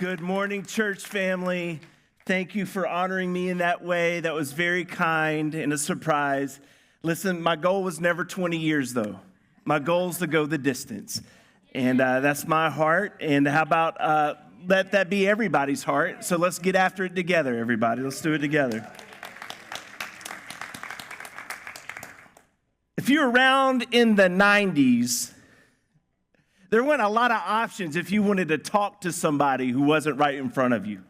Good morning, church family. Thank you for honoring me in that way. That was very kind and a surprise. Listen, my goal was never 20 years, though. My goal is to go the distance. And that's my heart. And how about let that be everybody's heart? So let's get after it together, everybody. Let's do it together. If you were around in the 90s, there weren't a lot of options if you wanted to talk to somebody who wasn't right in front of you.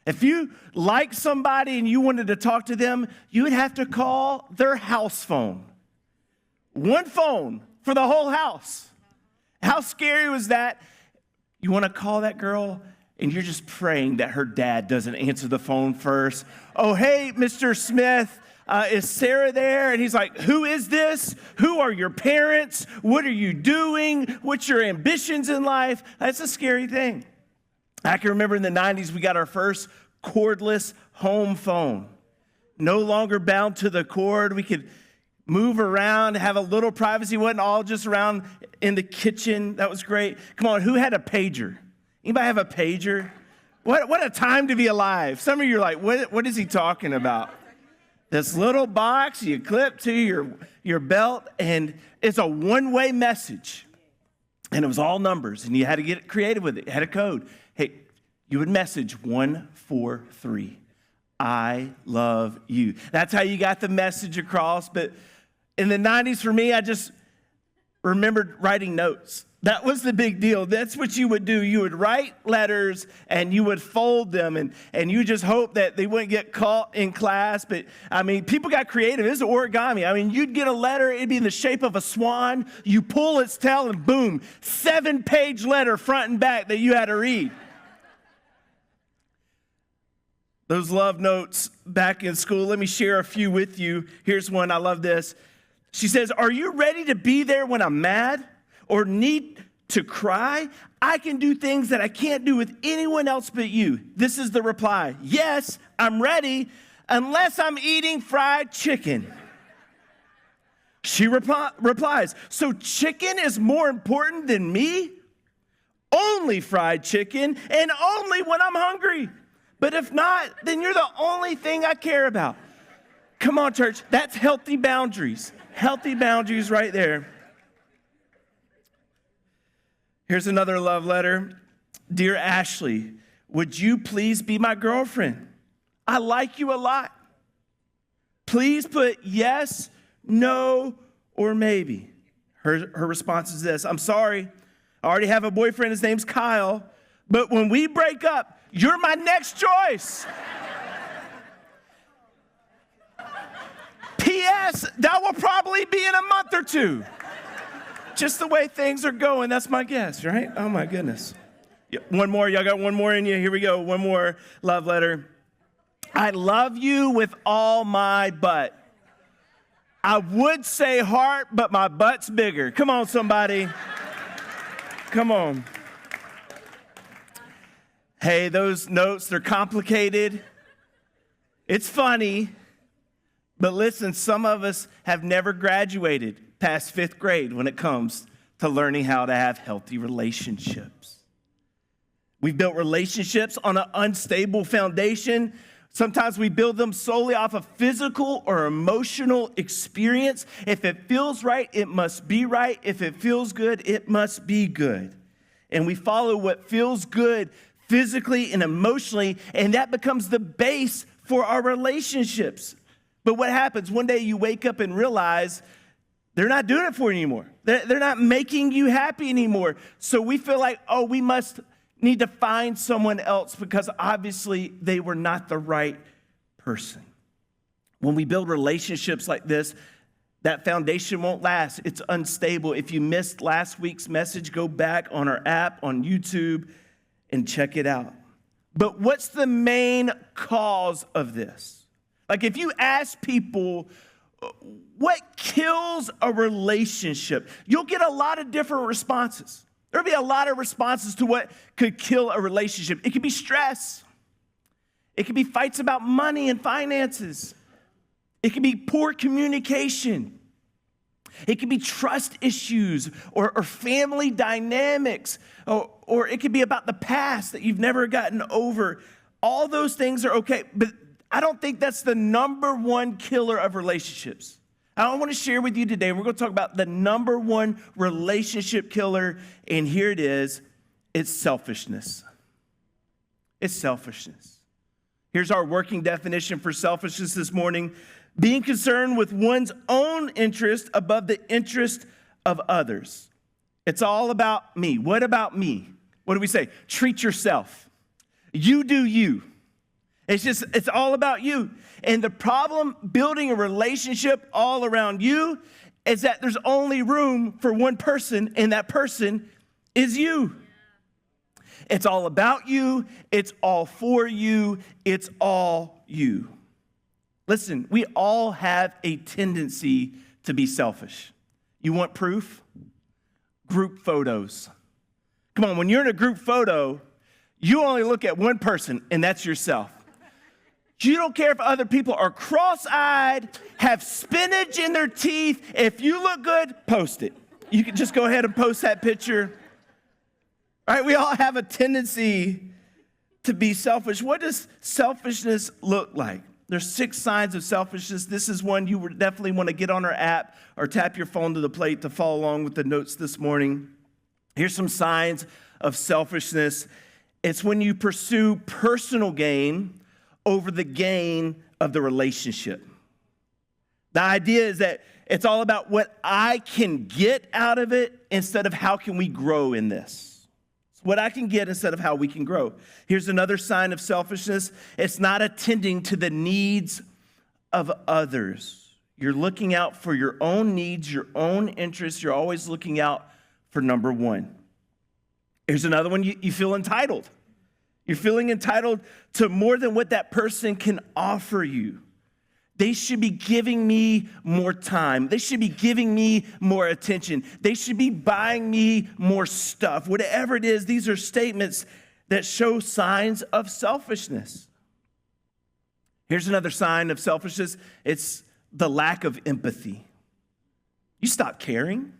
If you liked somebody and you wanted to talk to them, you would have to call their house phone. One phone for the whole house. How scary was that? You want to call that girl and you're just praying that her dad doesn't answer the phone first. Oh, hey, Mr. Smith. Is Sarah there? And he's like, who is this? Who are your parents? What are you doing? What's your ambitions in life? That's a scary thing. I can remember in the 90s, we got our first cordless home phone. No longer bound to the cord. We could move around, have a little privacy. Wasn't all just around in the kitchen. That was great. Come on, who had a pager? Anybody have a pager? What a time to be alive. Some of you are like, what is he talking about? This little box you clip to your belt, and it's a one-way message. And it was all numbers, and you had to get creative with it. It had a code. Hey, you would message 143. I love you. That's how you got the message across. But in the 90s, for me, I just remembered writing notes. That was the big deal. That's what you would do. You would write letters and you would fold them and you just hope that they wouldn't get caught in class. But I mean, people got creative. It was origami. I mean, you'd get a letter. It'd be in the shape of a swan. You pull its tail and boom, 7-page letter front and back that you had to read. Those love notes back in school. Let me share a few with you. Here's one. I love this. She says, are you ready to be there when I'm mad? Or need to cry? I can do things that I can't do with anyone else but you. This is the reply. Yes, I'm ready, unless I'm eating fried chicken. She replies, so chicken is more important than me? Only fried chicken, and only when I'm hungry. But if not, then you're the only thing I care about. Come on, church, that's healthy boundaries. Healthy boundaries right there. Here's another love letter. Dear Ashley, would you please be my girlfriend? I like you a lot. Please put yes, no, or maybe. Her response is this. I'm sorry. I already have a boyfriend. His name's Kyle. But when we break up, you're my next choice. P.S. That will probably be in a month or two. Just the way things are going, that's my guess, right? Oh, my goodness. One more. Y'all got one more in you? Here we go. One more love letter. I love you with all my butt. I would say heart, but my butt's bigger. Come on, somebody. Come on. Hey, those notes, they're complicated. It's funny. But listen, some of us have never graduated past 5th grade when it comes to learning how to have healthy relationships. We've built relationships on an unstable foundation. Sometimes we build them solely off of physical or emotional experience. If it feels right, it must be right. If it feels good, it must be good. And we follow what feels good physically and emotionally, and that becomes the base for our relationships. But what happens? One day you wake up and realize they're not doing it for you anymore. They're not making you happy anymore. So we feel like, oh, we must need to find someone else because obviously they were not the right person. When we build relationships like this, that foundation won't last. It's unstable. If you missed last week's message, go back on our app, on YouTube, and check it out. But what's the main cause of this? Like if you ask people, what kills a relationship? You'll get a lot of different responses. There'll be a lot of responses to what could kill a relationship. It could be stress. It could be fights about money and finances. It could be poor communication. It could be trust issues or family dynamics, or it could be about the past that you've never gotten over. All those things are okay, but I don't think that's the number one killer of relationships. I want to share with you today, we're going to talk about the number one relationship killer, and here it is. It's selfishness. It's selfishness. Here's our working definition for selfishness this morning. Being concerned with one's own interest above the interest of others. It's all about me. What about me? What do we say? Treat yourself. You do you. It's all about you. And the problem building a relationship all around you is that there's only room for one person, and that person is you. It's all about you. It's all for you. It's all you. Listen, we all have a tendency to be selfish. You want proof? Group photos. Come on, when you're in a group photo, you only look at one person, and that's yourself. You don't care if other people are cross-eyed, have spinach in their teeth. If you look good, post it. You can just go ahead and post that picture. All right, we all have a tendency to be selfish. What does selfishness look like? There's 6 signs of selfishness. This is one you would definitely want to get on our app or tap your phone to the plate to follow along with the notes this morning. Here's some signs of selfishness. It's when you pursue personal gain over the gain of the relationship. The idea is that it's all about what I can get out of it instead of how can we grow in this. It's what I can get instead of how we can grow. Here's another sign of selfishness. It's not attending to the needs of others. You're looking out for your own needs, your own interests. You're always looking out for number one. Here's another one. You feel entitled. You're feeling entitled to more than what that person can offer you. They should be giving me more time. They should be giving me more attention. They should be buying me more stuff. Whatever it is, these are statements that show signs of selfishness. Here's another sign of selfishness. It's the lack of empathy. You stop caring.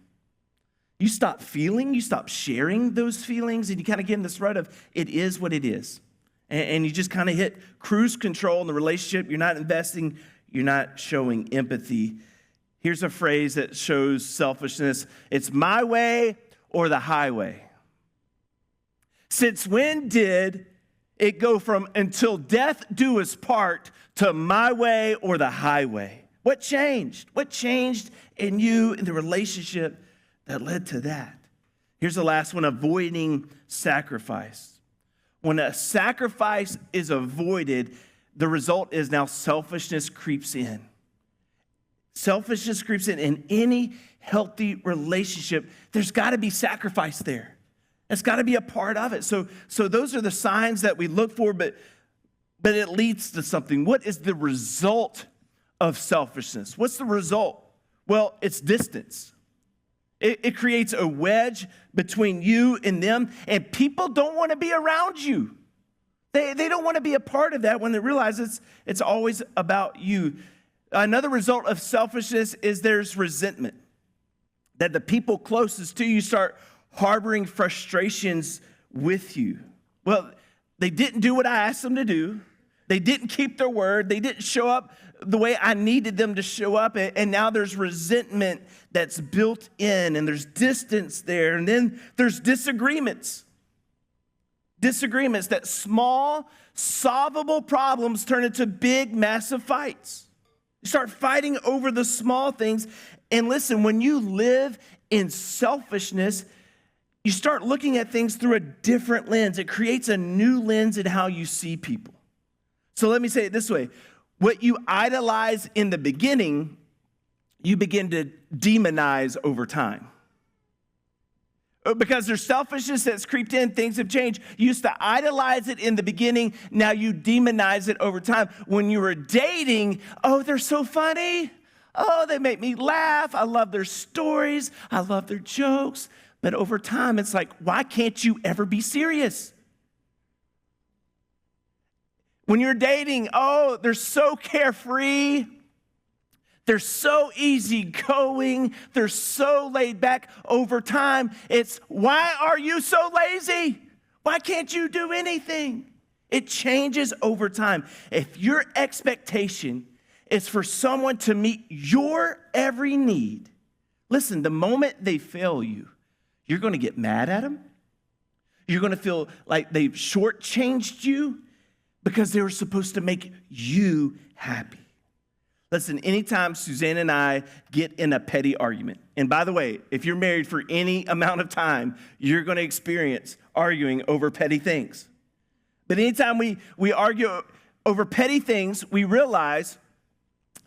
You stop feeling, you stop sharing those feelings, and you kind of get in this rut of it is what it is. And you just kind of hit cruise control in the relationship. You're not investing, you're not showing empathy. Here's a phrase that shows selfishness. It's my way or the highway. Since when did it go from until death do us part to my way or the highway? What changed? What changed in you, in the relationship that led to that? Here's the last one, avoiding sacrifice. When a sacrifice is avoided, the result is now selfishness creeps in. Selfishness creeps in any healthy relationship. There's got to be sacrifice there. It's got to be a part of it. So those are the signs that we look for, but it leads to something. What is the result of selfishness? What's the result? Well, it's distance. It creates a wedge between you and them, and people don't want to be around you. They don't want to be a part of that when they realize it's always about you. Another result of selfishness is there's resentment. That the people closest to you start harboring frustrations with you. Well, they didn't do what I asked them to do. They didn't keep their word. They didn't show up the way I needed them to show up. And now there's resentment that's built in, and there's distance there. And then there's disagreements. Disagreements that small, solvable problems turn into big, massive fights. You start fighting over the small things. And listen, when you live in selfishness, you start looking at things through a different lens. It creates a new lens in how you see people. So let me say it this way. What you idolize in the beginning, you begin to demonize over time. Because there's selfishness that's creeped in, things have changed. You used to idolize it in the beginning, now you demonize it over time. When you were dating, oh, they're so funny. Oh, they make me laugh. I love their stories. I love their jokes. But over time, it's like, why can't you ever be serious? When you're dating, oh, they're so carefree. They're so easygoing. They're so laid back. Over time, it's, why are you so lazy? Why can't you do anything? It changes over time. If your expectation is for someone to meet your every need, listen, the moment they fail you, you're going to get mad at them. You're going to feel like they've shortchanged you because they were supposed to make you happy. Listen, anytime Suzanne and I get in a petty argument, and by the way, if you're married for any amount of time, you're going to experience arguing over petty things. But anytime we argue over petty things, we realize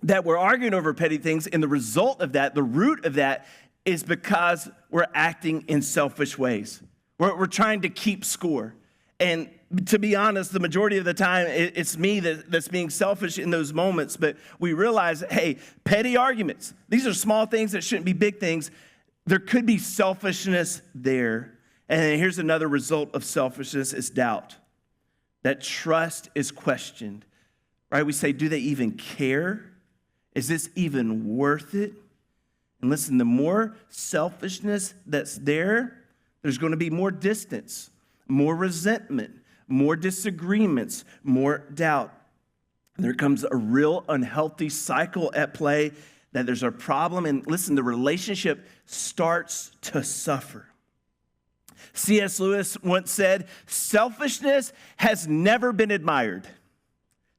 that we're arguing over petty things, and the result of that, the root of that, is because we're acting in selfish ways. We're trying to keep score. And to be honest, the majority of the time, it's me that's being selfish in those moments. But we realize, hey, petty arguments, these are small things that shouldn't be big things. There could be selfishness there. And here's another result of selfishness is doubt. That trust is questioned, right? We say, do they even care? Is this even worth it? And listen, the more selfishness that's there, there's going to be more distance, more resentment, more disagreements, more doubt. There comes a real unhealthy cycle at play that there's a problem. And listen, the relationship starts to suffer. C.S. Lewis once said, selfishness has never been admired.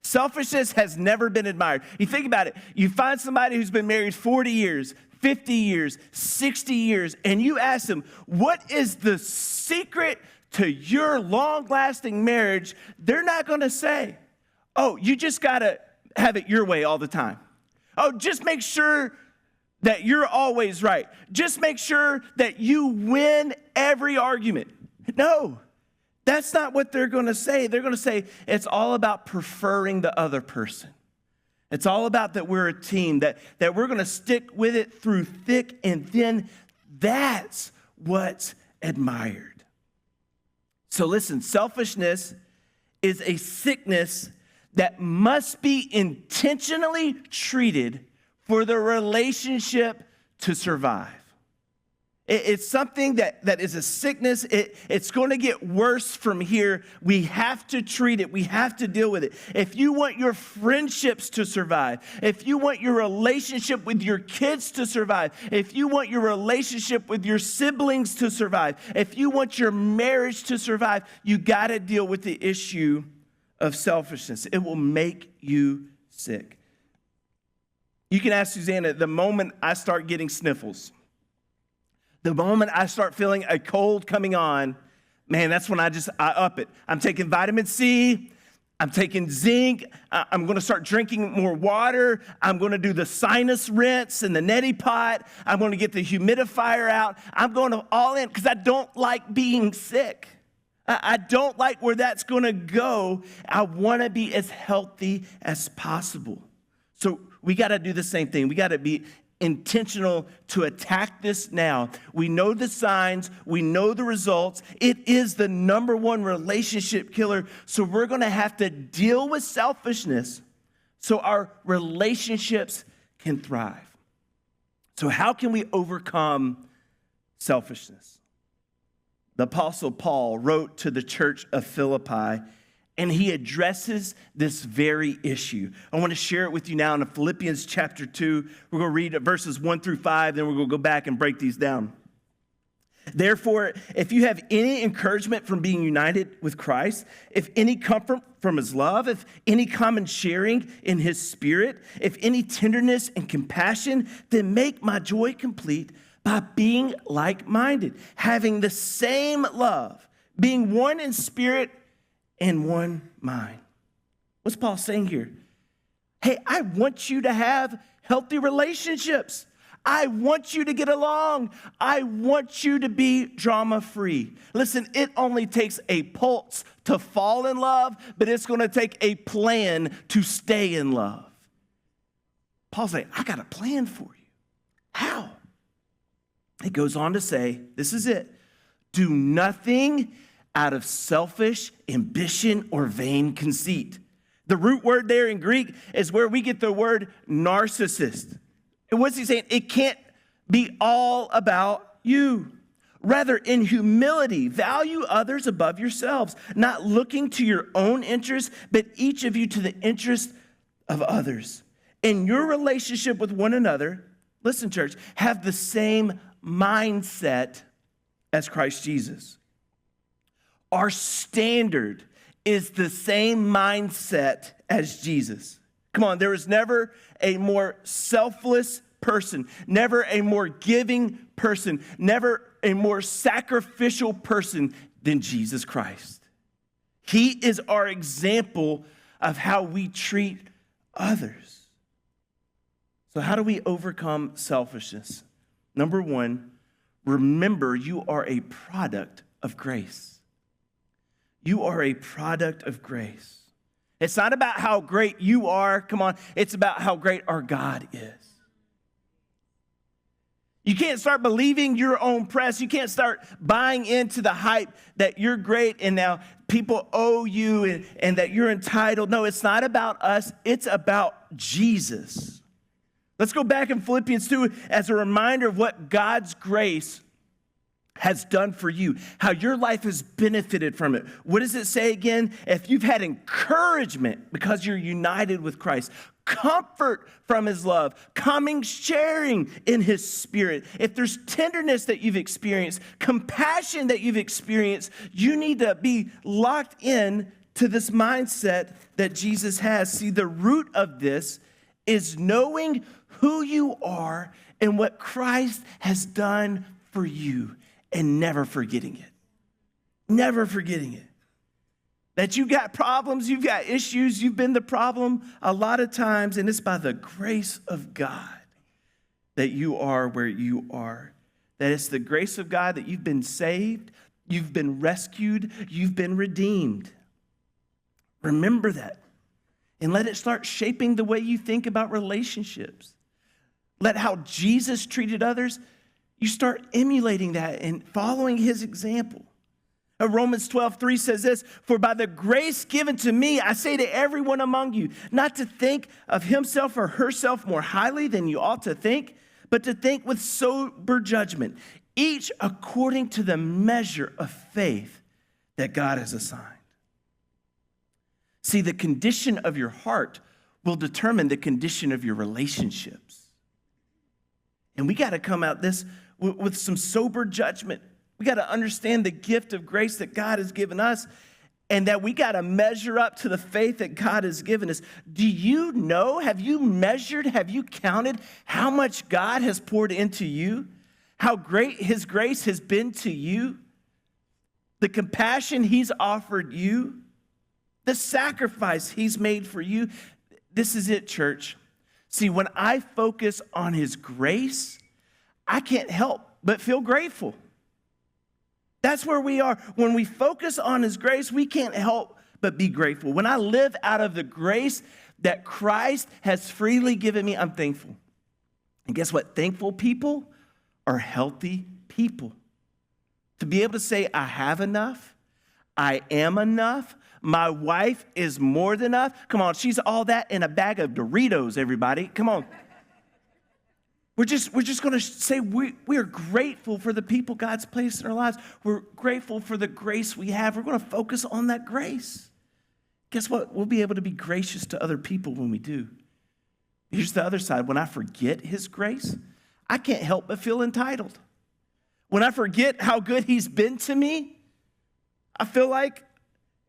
Selfishness has never been admired. You think about it. You find somebody who's been married 40 years, 50 years, 60 years, and you ask them, what is the secret to your long-lasting marriage? They're not going to say, oh, you just got to have it your way all the time. Oh, just make sure that you're always right. Just make sure that you win every argument. No, that's not what they're going to say. They're going to say it's all about preferring the other person. It's all about that we're a team, that we're going to stick with it through thick and thin. That's what's admired. So listen, selfishness is a sickness that must be intentionally treated for the relationship to survive. It's something that is a sickness. It's going to get worse from here. We have to treat it. We have to deal with it. If you want your friendships to survive, if you want your relationship with your kids to survive, if you want your relationship with your siblings to survive, if you want your marriage to survive, you got to deal with the issue of selfishness. It will make you sick. You can ask Susanna, the moment I start getting sniffles, the moment I start feeling a cold coming on, man, that's when I up it. I'm taking vitamin C. I'm taking zinc. I'm going to start drinking more water. I'm going to do the sinus rinse and the neti pot. I'm going to get the humidifier out. I'm going to all in because I don't like being sick. I don't like where that's going to go. I want to be as healthy as possible. So we got to do the same thing. We got to be intentional to attack this now. We know the signs. We know the results. It is the number one relationship killer. So we're going to have to deal with selfishness so our relationships can thrive. So how can we overcome selfishness? The Apostle Paul wrote to the church of Philippi, and he addresses this very issue. I want to share it with you now in Philippians chapter 2. We're going to read verses 1 through 5, then we're going to go back and break these down. Therefore, if you have any encouragement from being united with Christ, if any comfort from his love, if any common sharing in his spirit, if any tenderness and compassion, then make my joy complete by being like-minded, having the same love, being one in spirit and one mind. What's Paul saying here? Hey, I want you to have healthy relationships. I want you to get along. I want you to be drama-free. Listen, it only takes a pulse to fall in love, but it's going to take a plan to stay in love. Paul's saying, I got a plan for you. How? It goes on to say, this is it. Do nothing out of selfish ambition or vain conceit. The root word there in Greek is where we get the word narcissist. And what's he saying? It can't be all about you. Rather, in humility, value others above yourselves, not looking to your own interests, but each of you to the interest of others. In your relationship with one another, listen, church, have the same mindset as Christ Jesus. Our standard is the same mindset as Jesus. Come on, there was never a more selfless person, never a more giving person, never a more sacrificial person than Jesus Christ. He is our example of how we treat others. So how do we overcome selfishness? Number one, remember you are a product of grace. You are a product of grace. It's not about how great you are, come on, it's about how great our God is. You can't start believing your own press. You can't start buying into the hype that you're great and now people owe you and that you're entitled. No, it's not about us. It's about Jesus. Let's go back in Philippians 2 as a reminder of what God's grace has done for you, how your life has benefited from it. What does it say again? If you've had encouragement because you're united with Christ, comfort from his love, coming, sharing in his spirit. If there's tenderness that you've experienced, compassion that you've experienced, you need to be locked in to this mindset that Jesus has. See, the root of this is knowing who you are and what Christ has done for you and never forgetting it. Never forgetting it. That you got problems, you've got issues, you've been the problem a lot of times, and it's by the grace of God that you are where you are. That it's the grace of God that you've been saved, you've been rescued, you've been redeemed. Remember that. And let it start shaping the way you think about relationships. Let how Jesus treated others, you start emulating that and following his example. Romans 12:3 says this, for by the grace given to me, I say to everyone among you, not to think of himself or herself more highly than you ought to think, but to think with sober judgment, each according to the measure of faith that God has assigned. See, the condition of your heart will determine the condition of your relationships. And we got to come out this with some sober judgment. We got to understand the gift of grace that God has given us and that we got to measure up to the faith that God has given us. Do you know, have you measured, have you counted how much God has poured into you? How great his grace has been to you? The compassion he's offered you? The sacrifice he's made for you? This is it, church. See, when I focus on his grace, I can't help but feel grateful. That's where we are. When we focus on his grace, we can't help but be grateful. When I live out of the grace that Christ has freely given me, I'm thankful. And guess what? Thankful people are healthy people. To be able to say, I have enough, I am enough, my wife is more than enough. Come on, she's all that in a bag of Doritos, everybody. Come on. We're just going to say we are grateful for the people God's placed in our lives. We're grateful for the grace we have. We're going to focus on that grace. Guess what? We'll be able to be gracious to other people when we do. Here's the other side. When I forget his grace, I can't help but feel entitled. When I forget how good he's been to me, I feel like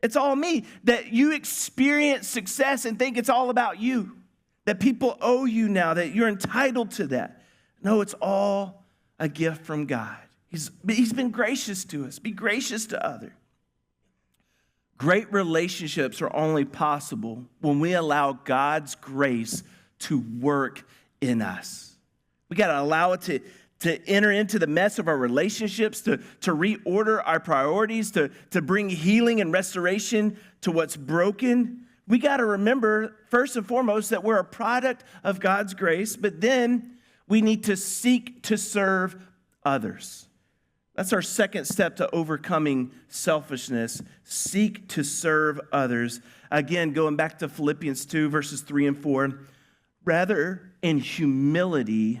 it's all me. That you experience success and think it's all about you. That people owe you now, that you're entitled to that. No, it's all a gift from God. He's been gracious to us. Be gracious to others. Great relationships are only possible when we allow God's grace to work in us. We got to allow it to enter into the mess of our relationships, to reorder our priorities, to bring healing and restoration to what's broken. We got to remember, first and foremost, that we're a product of God's grace, but then we need to seek to serve others. That's our second step to overcoming selfishness. Seek to serve others. Again, going back to Philippians 2, verses 3 and 4. Rather, in humility,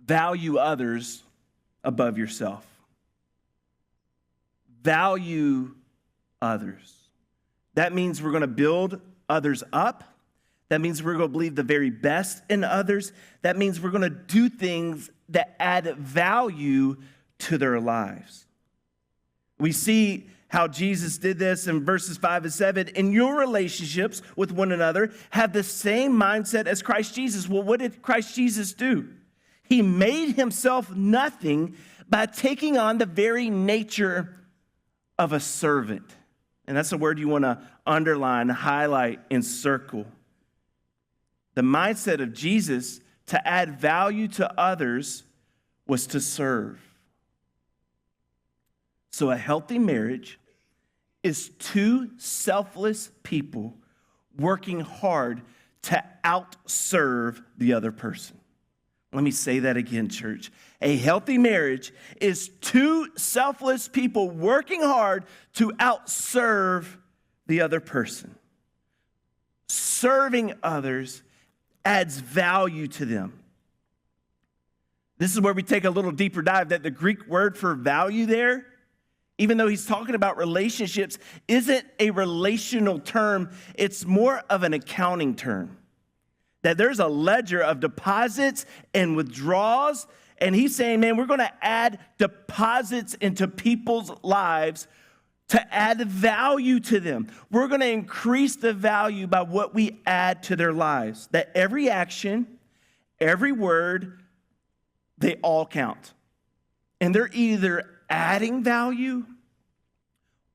value others above yourself. Value others. That means we're going to build others up. That means we're going to believe the very best in others. That means we're going to do things that add value to their lives. We see how Jesus did this in verses 5 and 7. In your relationships with one another, have the same mindset as Christ Jesus. Well, what did Christ Jesus do? He made himself nothing by taking on the very nature of a servant. And that's a word you want to underline, highlight, and circle. The mindset of Jesus to add value to others was to serve. So a healthy marriage is two selfless people working hard to outserve the other person. Let me say that again, church. A healthy marriage is two selfless people working hard to outserve the other person. Serving others adds value to them. This is where we take a little deeper dive that the Greek word for value there, even though he's talking about relationships, isn't a relational term. It's more of an accounting term. That there's a ledger of deposits and withdrawals. And he's saying, man, we're going to add deposits into people's lives to add value to them. We're going to increase the value by what we add to their lives. That every action, every word, they all count. And they're either adding value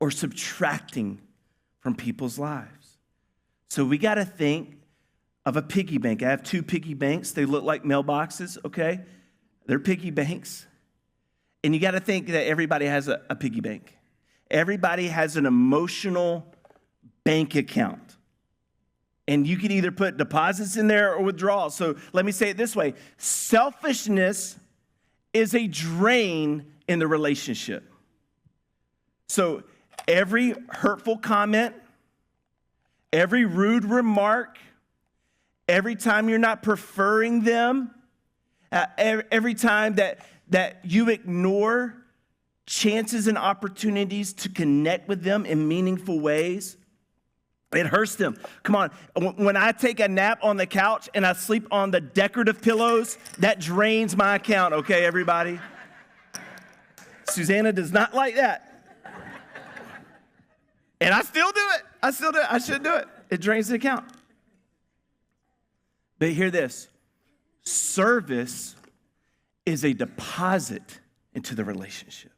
or subtracting from people's lives. So we got to think of a piggy bank. I have two piggy banks. They look like mailboxes, okay? They're piggy banks. And you got to think that everybody has a piggy bank. Everybody has an emotional bank account. And you can either put deposits in there or withdrawals. So let me say it this way. Selfishness is a drain in the relationship. So every hurtful comment, every rude remark, every time you're not preferring them, every time that you ignore chances and opportunities to connect with them in meaningful ways, it hurts them. Come on, when I take a nap on the couch and I sleep on the decorative pillows, that drains my account, okay, everybody? Susanna does not like that. And I still do it. I should do it. It drains the account. But hear this. Service is a deposit into the relationship.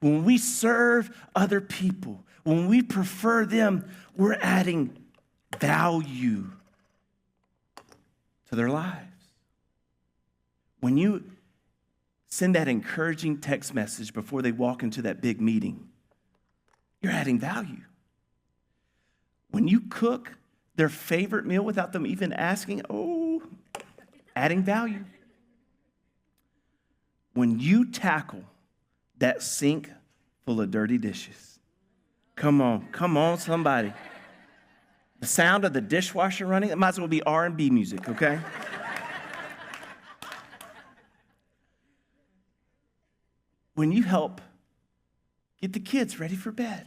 When we serve other people, when we prefer them, we're adding value to their lives. When you send that encouraging text message before they walk into that big meeting, you're adding value. When you cook their favorite meal without them even asking, adding value. When you tackle that sink full of dirty dishes, come on, somebody. The sound of the dishwasher running, it might as well be R&B music, okay? When you help get the kids ready for bed,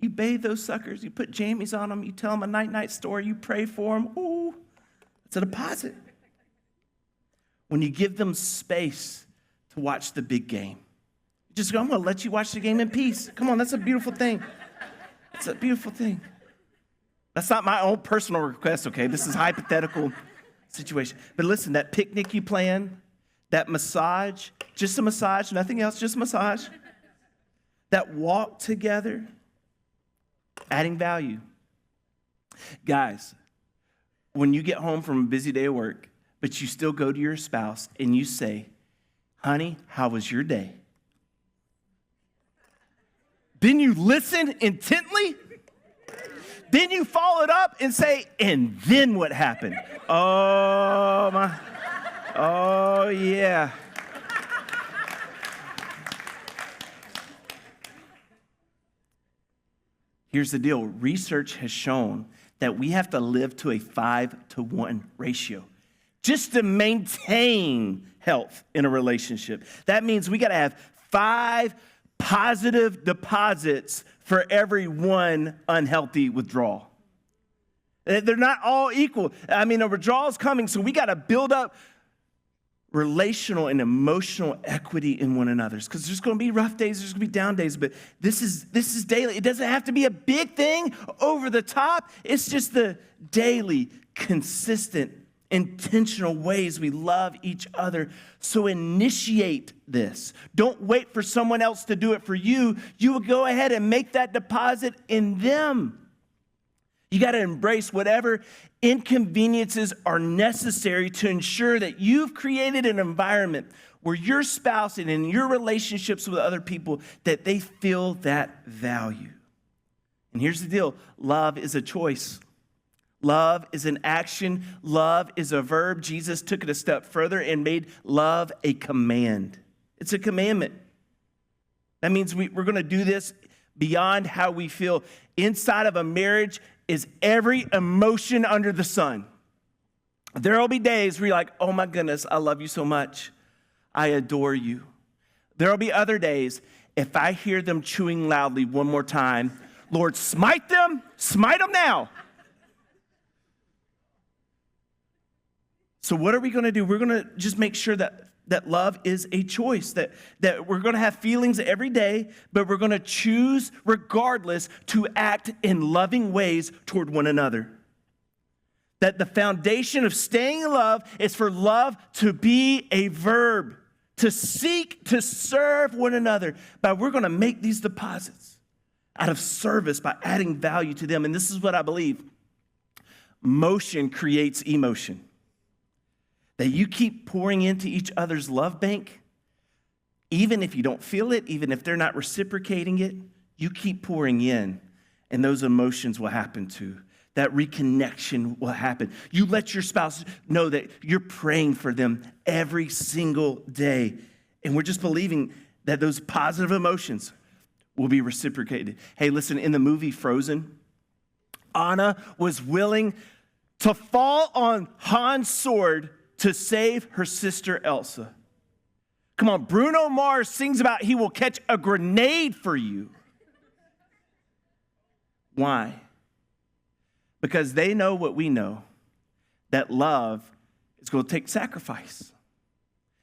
you bathe those suckers, you put jammies on them, you tell them a night-night story, you pray for them. Ooh, it's a deposit. When you give them space to watch the big game, just go, I'm going to let you watch the game in peace. Come on, that's a beautiful thing. It's a beautiful thing. That's not my own personal request, okay? This is a hypothetical situation. But listen, that picnic you plan, that massage, just a massage, nothing else, just massage. That walk together, adding value. Guys, when you get home from a busy day of work, but you still go to your spouse and you say, honey, how was your day? Then you listen intently. Then you follow it up and say, and then what happened? Oh, yeah. Here's the deal. Research has shown that we have to live to a 5-to-1 ratio just to maintain health in a relationship. That means we got to have 5 positive deposits for every 1 unhealthy withdrawal. They're not all equal. I mean, a withdrawal is coming, so we got to build up relational and emotional equity in one another's, because there's going to be rough days, there's going to be down days, but this is daily. It doesn't have to be a big thing over the top. It's just the daily, consistent, intentional ways we love each other. So initiate this. Don't wait for someone else to do it for you. You will go ahead and make that deposit in them. You got to embrace whatever inconveniences are necessary to ensure that you've created an environment where your spouse and in your relationships with other people, that they feel that value. And here's the deal. Love is a choice. Love is an action. Love is a verb. Jesus took it a step further and made love a command. It's a commandment. That means we're going to do this beyond how we feel. Inside of a marriage is every emotion under the sun. There will be days where you're like, oh my goodness, I love you so much. I adore you. There will be other days, if I hear them chewing loudly one more time, Lord, smite them now. So what are we going to do? We're going to just make sure that love is a choice, that we're going to have feelings every day, but we're going to choose regardless to act in loving ways toward one another. That the foundation of staying in love is for love to be a verb, to seek to serve one another. But we're going to make these deposits out of service by adding value to them. And this is what I believe. Motion creates emotion. That you keep pouring into each other's love bank, even if you don't feel it, even if they're not reciprocating it, you keep pouring in, and those emotions will happen too. That reconnection will happen. You let your spouse know that you're praying for them every single day, and we're just believing that those positive emotions will be reciprocated. Hey, listen, in the movie Frozen, Anna was willing to fall on Han's sword to save her sister Elsa. Come on, Bruno Mars sings about he will catch a grenade for you. Why? Because they know what we know, that love is going to take sacrifice.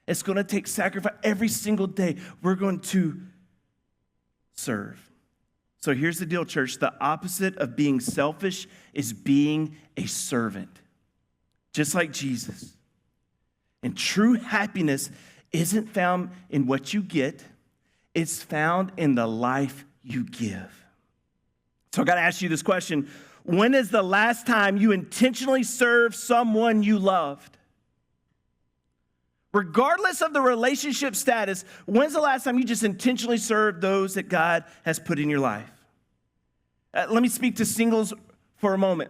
It's going to take sacrifice every single day. We're going to serve. So here's the deal, church. The opposite of being selfish is being a servant, just like Jesus. And true happiness isn't found in what you get. It's found in the life you give. So I got to ask you this question. When is the last time you intentionally served someone you loved? Regardless of the relationship status, when's the last time you just intentionally served those that God has put in your life? Let me speak to singles for a moment.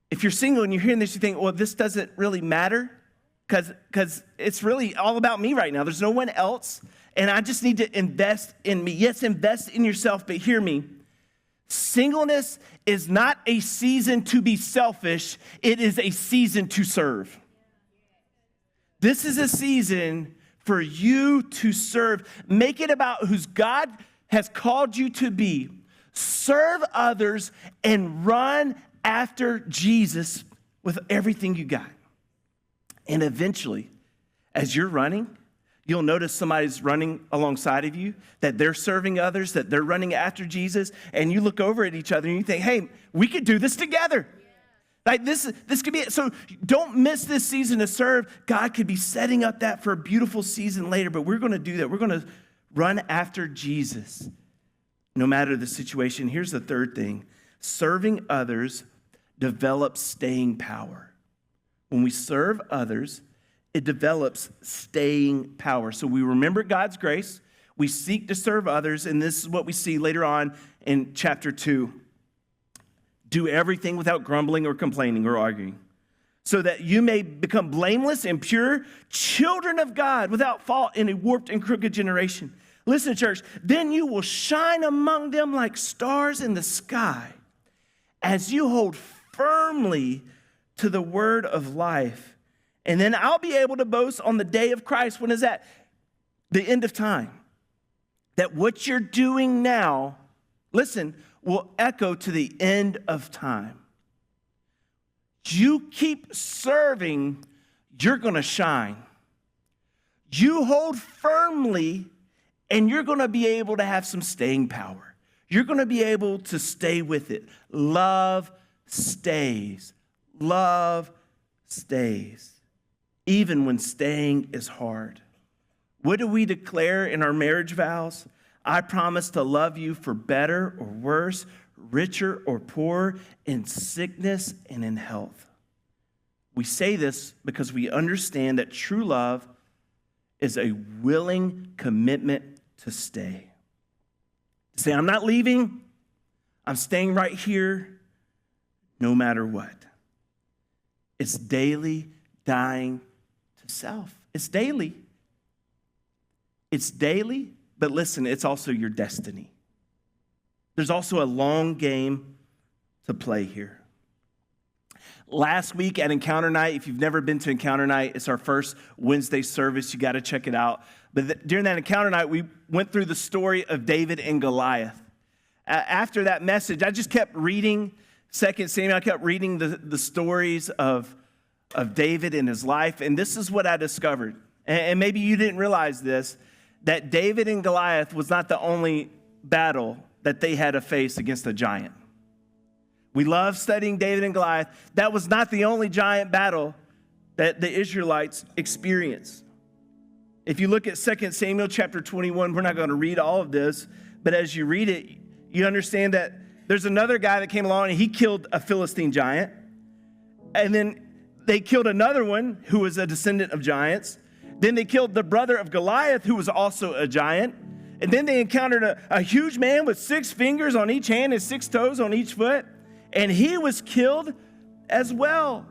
If you're single and you're hearing this, you think, well, this doesn't really matter. Because it's really all about me right now. There's no one else, and I just need to invest in me. Yes, invest in yourself, but hear me. Singleness is not a season to be selfish. It is a season to serve. This is a season for you to serve. Make it about who God has called you to be. Serve others and run after Jesus with everything you got. And eventually, as you're running, you'll notice somebody's running alongside of you, that they're serving others, that they're running after Jesus, and you look over at each other and you think, hey, we could do this together. Like this could be it. So don't miss this season to serve. God could be setting up that for a beautiful season later, but we're going to do that. We're going to run after Jesus no matter the situation. Here's the third thing. Serving others develops staying power. When we serve others, it develops staying power. So we remember God's grace. We seek to serve others. And this is what we see later on in chapter 2. Do everything without grumbling or complaining or arguing, so that you may become blameless and pure, children of God without fault in a warped and crooked generation. Listen, church, then you will shine among them like stars in the sky, as you hold firmly to the word of life. And then I'll be able to boast on the day of Christ. When is that? The end of time. That what you're doing now, listen, will echo to the end of time. You keep serving, you're going to shine. You hold firmly, and you're going to be able to have some staying power. You're going to be able to stay with it. Love stays. Love stays. Even when staying is hard. What do we declare in our marriage vows? I promise to love you for better or worse, richer or poorer, in sickness and in health. We say this because we understand that true love is a willing commitment to stay. To say, I'm not leaving, I'm staying right here, no matter what. It's daily dying to self. It's daily. It's daily, but listen, it's also your destiny. There's also a long game to play here. Last week at Encounter Night, if you've never been to Encounter Night, it's our first Wednesday service. You got to check it out. But during that Encounter Night, we went through the story of David and Goliath. After that message, I just kept reading 2 Samuel. I kept reading the stories of David and his life, and this is what I discovered. And maybe you didn't realize this, that David and Goliath was not the only battle that they had to face against a giant. We love studying David and Goliath. That was not the only giant battle that the Israelites experienced. If you look at 2 Samuel chapter 21, we're not going to read all of this, but as you read it, you understand that there's another guy that came along and he killed a Philistine giant. And then they killed another one who was a descendant of giants. Then they killed the brother of Goliath, who was also a giant. And then they encountered a huge man with 6 fingers on each hand and 6 toes on each foot. And he was killed as well.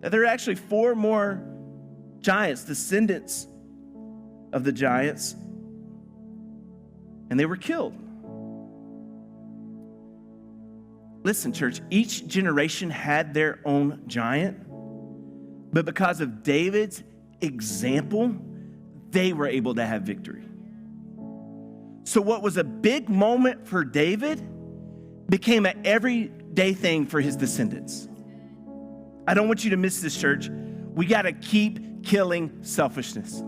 Now, there are actually 4 more giants, descendants of the giants. And they were killed. Listen, church, each generation had their own giant. But because of David's example, they were able to have victory. So what was a big moment for David became an everyday thing for his descendants. I don't want you to miss this, church. We got to keep killing selfishness.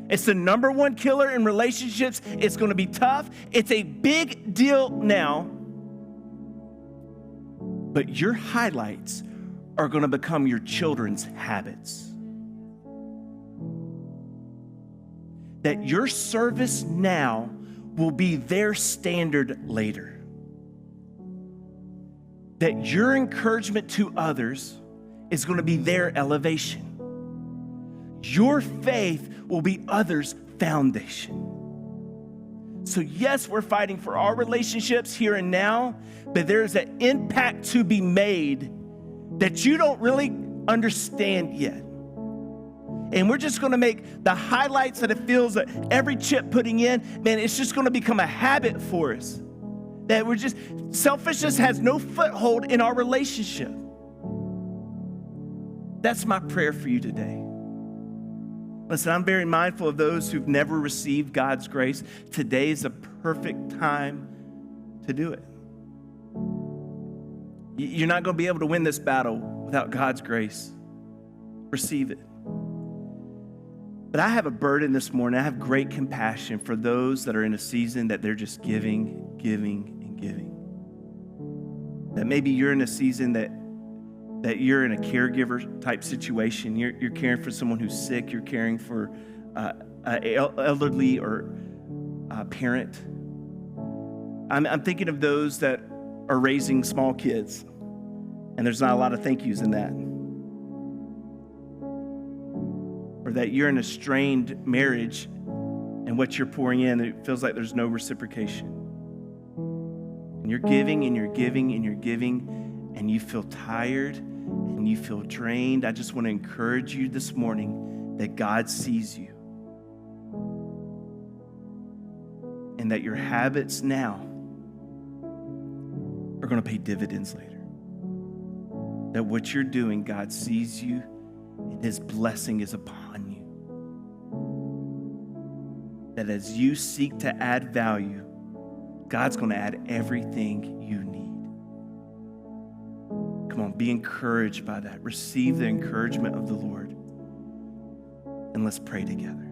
It's the number one killer in relationships. It's going to be tough. It's a big deal now. But your highlights are going to become your children's habits. That your service now will be their standard later. That your encouragement to others is going to be their elevation. Your faith will be others' foundation. So yes, we're fighting for our relationships here and now, but there's an impact to be made that you don't really understand yet. And we're just going to make the highlights that it feels that every chip putting in, man, it's just going to become a habit for us. That we're just, selfishness has no foothold in our relationship. That's my prayer for you today. Listen, I'm very mindful of those who've never received God's grace. Today is a perfect time to do it. You're not going to be able to win this battle without God's grace. Receive it. But I have a burden this morning. I have great compassion for those that are in a season that they're just giving, and giving. That maybe you're in a season that you're in a caregiver type situation. You're caring for someone who's sick. You're caring for an elderly or a parent. I'm thinking of those that are raising small kids, and there's not a lot of thank yous in that. Or that you're in a strained marriage, and what you're pouring in, it feels like there's no reciprocation. And you're giving, and you're giving, and you're giving, and you feel tired, and you feel drained. I just want to encourage you this morning that God sees you. And that your habits now are going to pay dividends later. That what you're doing, God sees you and his blessing is upon you. That as you seek to add value, God's going to add everything you need. Come on, be encouraged by that. Receive the encouragement of the Lord. And let's pray together.